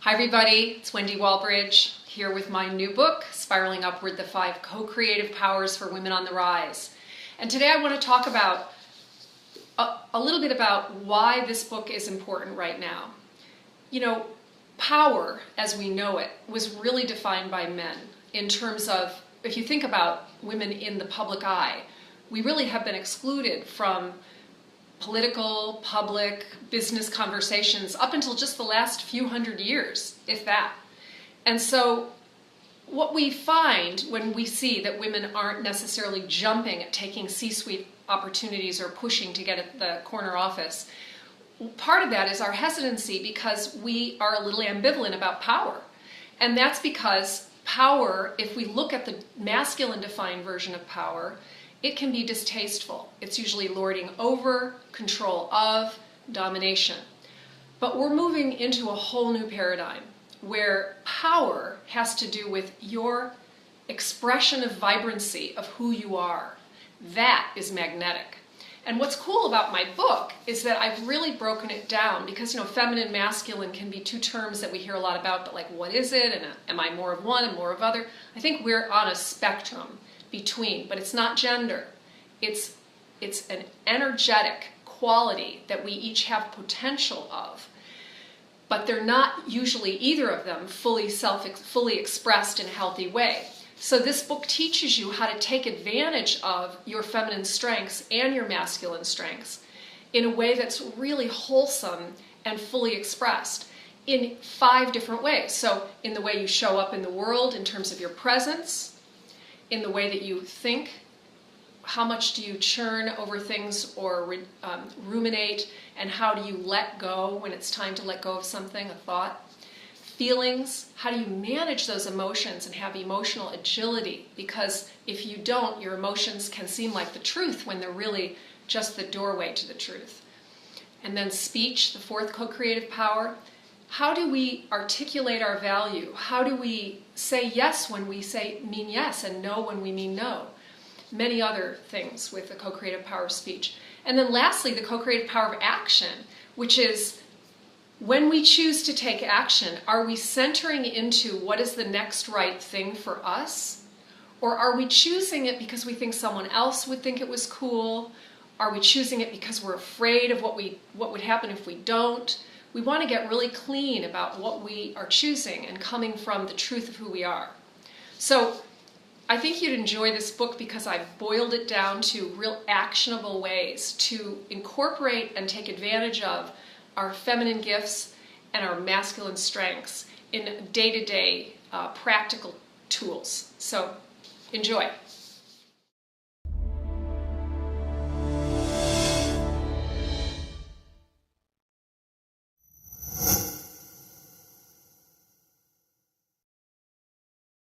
Hi everybody, it's Wendy Wallbridge here with my new book, Spiraling Upward, the 5 Co-Creative Powers for Women on the Rise. And today I want to talk about a little bit about why this book is important right now. You know, power as we know it was really defined by men in terms of, if you think about women in the public eye, we really have been excluded from political, public, business conversations up until just the last few hundred years, if that. And so what we find when we see that women aren't necessarily jumping at taking C-suite opportunities or pushing to get at the corner office, part of that is our hesitancy because we are a little ambivalent about power. And that's because power, if we look at the masculine defined version of power, it can be distasteful. It's usually lording over, control of, domination. But we're moving into a whole new paradigm where power has to do with your expression of vibrancy of who you are. That is magnetic. And what's cool about my book is that I've really broken it down because, you know, feminine, masculine can be two terms that we hear a lot about, but like, what is it? And am I more of one and more of other? I think we're on a spectrum between, but it's not gender. It's an energetic quality that we each have potential of, but they're not usually either of them fully expressed in a healthy way. So this book teaches you how to take advantage of your feminine strengths and your masculine strengths in a way that's really wholesome and fully expressed in 5 different ways. So in the way you show up in the world in terms of your presence, in the way that you think, how much do you churn over things or ruminate, and how do you let go when it's time to let go of something, a thought. Feelings, how do you manage those emotions and have emotional agility? Because if you don't, your emotions can seem like the truth when they're really just the doorway to the truth. And then speech, the 4th co-creative power. How do we articulate our value? How do we say yes when we mean yes and no when we mean no? Many other things with the co-creative power of speech. And then lastly, the co-creative power of action, which is when we choose to take action, are we centering into what is the next right thing for us? Or are we choosing it because we think someone else would think it was cool? Are we choosing it because we're afraid of what would happen if we don't? We want to get really clean about what we are choosing and coming from the truth of who we are. So I think you'd enjoy this book because I've boiled it down to real actionable ways to incorporate and take advantage of our feminine gifts and our masculine strengths in day-to-day practical tools. So enjoy.